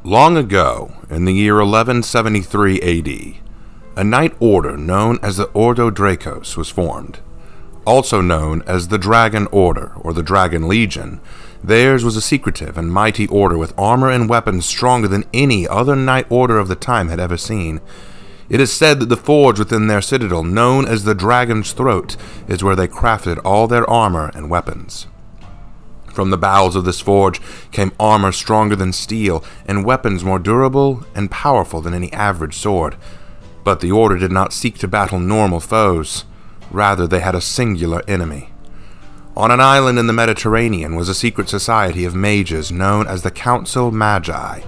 Long ago, in the year 1173 AD, a knight order known as the Ordo Dracos was formed. Also known as the Dragon Order or the Dragon Legion, theirs was a secretive and mighty order with armor and weapons stronger than any other knight order of the time had ever seen. It is said that the forge within their citadel, known as the Dragon's Throat, is where they crafted all their armor and weapons. From the bowels of this forge came armor stronger than steel, and weapons more durable and powerful than any average sword. But the order did not seek to battle normal foes. Rather, they had a singular enemy. On an island in the Mediterranean was a secret society of mages known as the Council Magi.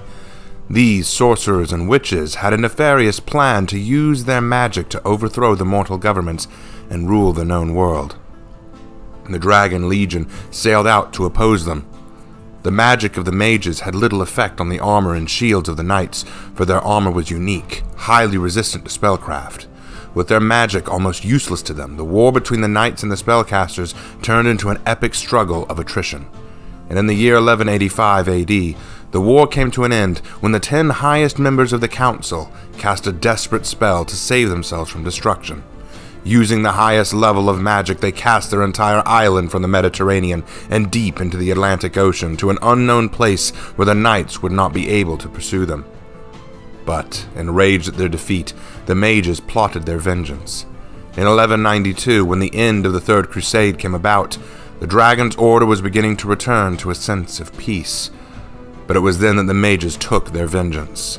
These sorcerers and witches had a nefarious plan to use their magic to overthrow the mortal governments and rule the known world. The Dragon Legion sailed out to oppose them. The magic of the mages had little effect on the armor and shields of the knights, for their armor was unique, highly resistant to spellcraft. With their magic almost useless to them, the war between the knights and the spellcasters turned into an epic struggle of attrition. And in the year 1185 AD, the war came to an end when the 10 highest members of the council cast a desperate spell to save themselves from destruction. Using the highest level of magic, they cast their entire island from the Mediterranean and deep into the Atlantic Ocean to an unknown place where the knights would not be able to pursue them. But, enraged at their defeat, the mages plotted their vengeance. In 1192, when the end of the Third Crusade came about, the Dragon's Order was beginning to return to a sense of peace. But it was then that the mages took their vengeance.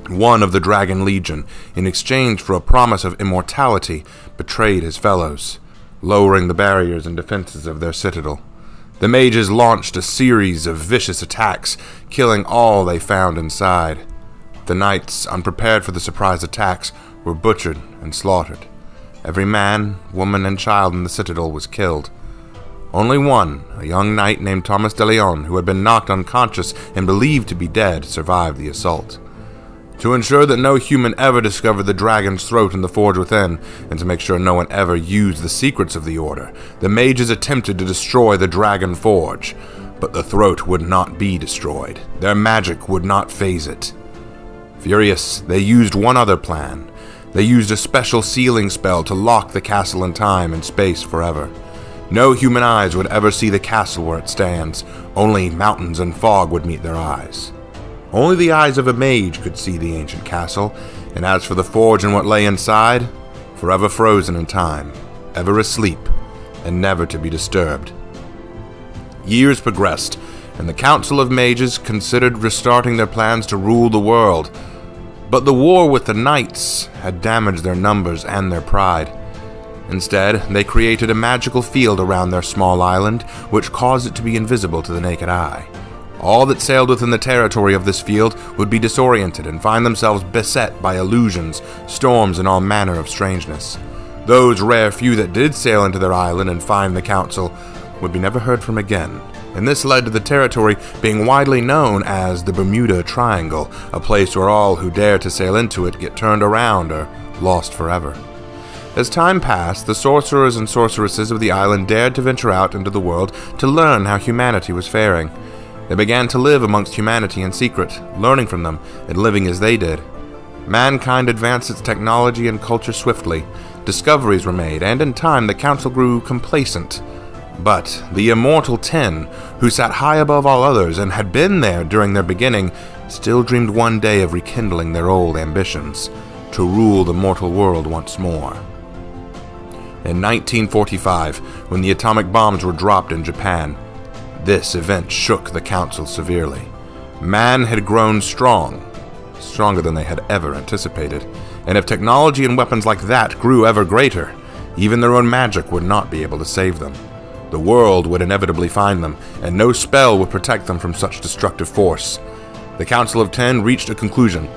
One of the Dragon Legion, in exchange for a promise of immortality, betrayed his fellows, lowering the barriers and defenses of their citadel. The mages launched a series of vicious attacks, killing all they found inside. The knights, unprepared for the surprise attacks, were butchered and slaughtered. Every man, woman, and child in the citadel was killed. Only one, a young knight named Thomas de Leon, who had been knocked unconscious and believed to be dead, survived the assault. To ensure that no human ever discovered the dragon's throat in the forge within, and to make sure no one ever used the secrets of the order, the mages attempted to destroy the dragon forge. But the throat would not be destroyed. Their magic would not phase it. Furious, they used one other plan. They used a special sealing spell to lock the castle in time and space forever. No human eyes would ever see the castle where it stands. Only mountains and fog would meet their eyes. Only the eyes of a mage could see the ancient castle, and as for the forge and what lay inside, forever frozen in time, ever asleep, and never to be disturbed. Years progressed, and the Council of Mages considered restarting their plans to rule the world. But the war with the knights had damaged their numbers and their pride. Instead, they created a magical field around their small island, which caused it to be invisible to the naked eye. All that sailed within the territory of this field would be disoriented and find themselves beset by illusions, storms, and all manner of strangeness. Those rare few that did sail into their island and find the council would be never heard from again, and this led to the territory being widely known as the Bermuda Triangle, a place where all who dare to sail into it get turned around or lost forever. As time passed, the sorcerers and sorceresses of the island dared to venture out into the world to learn how humanity was faring. They began to live amongst humanity in secret, learning from them and living as they did. Mankind advanced its technology and culture swiftly. Discoveries were made, and in time the council grew complacent. But the immortal 10, who sat high above all others and had been there during their beginning, still dreamed one day of rekindling their old ambitions, to rule the mortal world once more. In 1945, when the atomic bombs were dropped in Japan, this event shook the council severely. Man had grown strong, stronger than they had ever anticipated, and if technology and weapons like that grew ever greater, even their own magic would not be able to save them. The world would inevitably find them, and no spell would protect them from such destructive force. The Council of 10 reached a conclusion.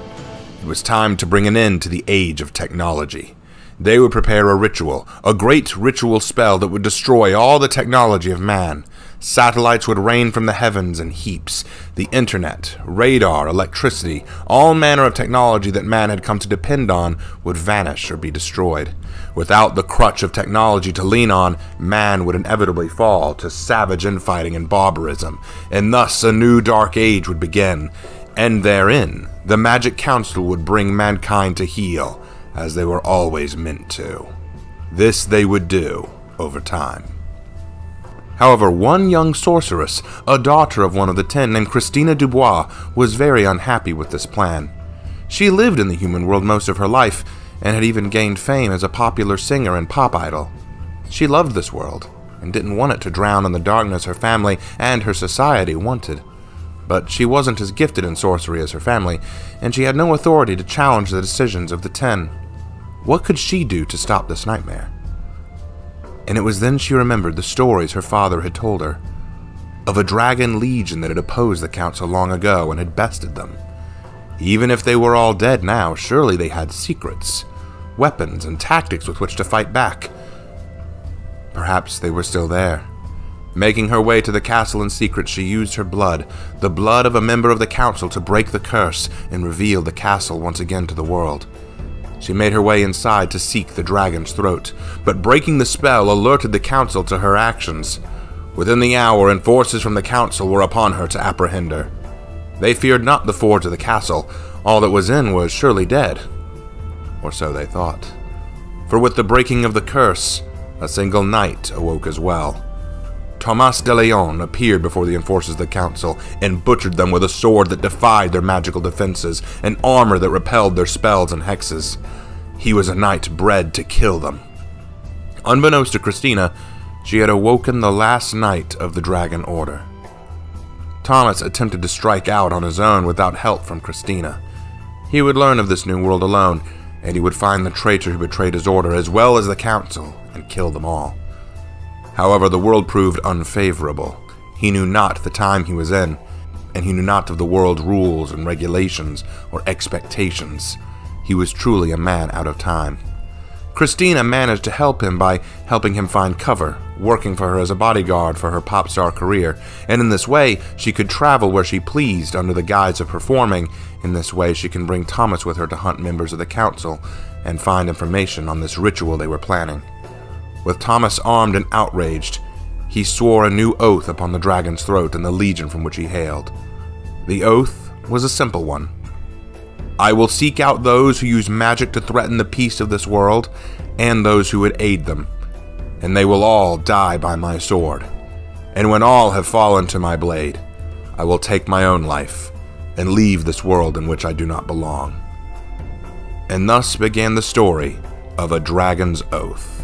It was time to bring an end to the age of technology. They would prepare a ritual, a great ritual spell that would destroy all the technology of man. Satellites would rain from the heavens in heaps. The internet, radar, electricity, all manner of technology that man had come to depend on would vanish or be destroyed. Without the crutch of technology to lean on, man would inevitably fall to savage infighting and barbarism, and thus a new dark age would begin. and therein, the Magic Council would bring mankind to heal, as they were always meant to. This they would do over time. However, one young sorceress, a daughter of one of the 10 named Christina Dubois, was very unhappy with this plan. She lived in the human world most of her life, and had even gained fame as a popular singer and pop idol. She loved this world, and didn't want it to drown in the darkness her family and her society wanted. But she wasn't as gifted in sorcery as her family, and she had no authority to challenge the decisions of the 10. What could she do to stop this nightmare? And it was then she remembered the stories her father had told her, of a dragon legion that had opposed the council long ago and had bested them. Even if they were all dead now, surely they had secrets, weapons, and tactics with which to fight back. Perhaps they were still there. Making her way to the castle in secret, she used her blood, the blood of a member of the council, to break the curse and reveal the castle once again to the world. She made her way inside to seek the dragon's throat, but breaking the spell alerted the council to her actions. Within the hour, enforcers from the council were upon her to apprehend her. They feared not the forge of the castle. All that was in was surely dead. Or so they thought. For with the breaking of the curse, a single knight awoke as well. Thomas de Leon appeared before the enforcers of the council and butchered them with a sword that defied their magical defenses and armor that repelled their spells and hexes. He was a knight bred to kill them. Unbeknownst to Christina, she had awoken the last knight of the Dragon Order. Thomas attempted to strike out on his own without help from Christina. He would learn of this new world alone, and he would find the traitor who betrayed his order as well as the council and kill them all. However, the world proved unfavorable. He knew not the time he was in, and he knew not of the world's rules and regulations or expectations. He was truly a man out of time. Christina managed to help him by helping him find cover, working for her as a bodyguard for her pop star career, and in this way she could travel where she pleased under the guise of performing. In this way she can bring Thomas with her to hunt members of the council and find information on this ritual they were planning. With Thomas armed and outraged, he swore a new oath upon the dragon's throat and the legion from which he hailed. The oath was a simple one. I will seek out those who use magic to threaten the peace of this world, and those who would aid them, and they will all die by my sword. And when all have fallen to my blade, I will take my own life, and leave this world in which I do not belong. And thus began the story of a dragon's oath.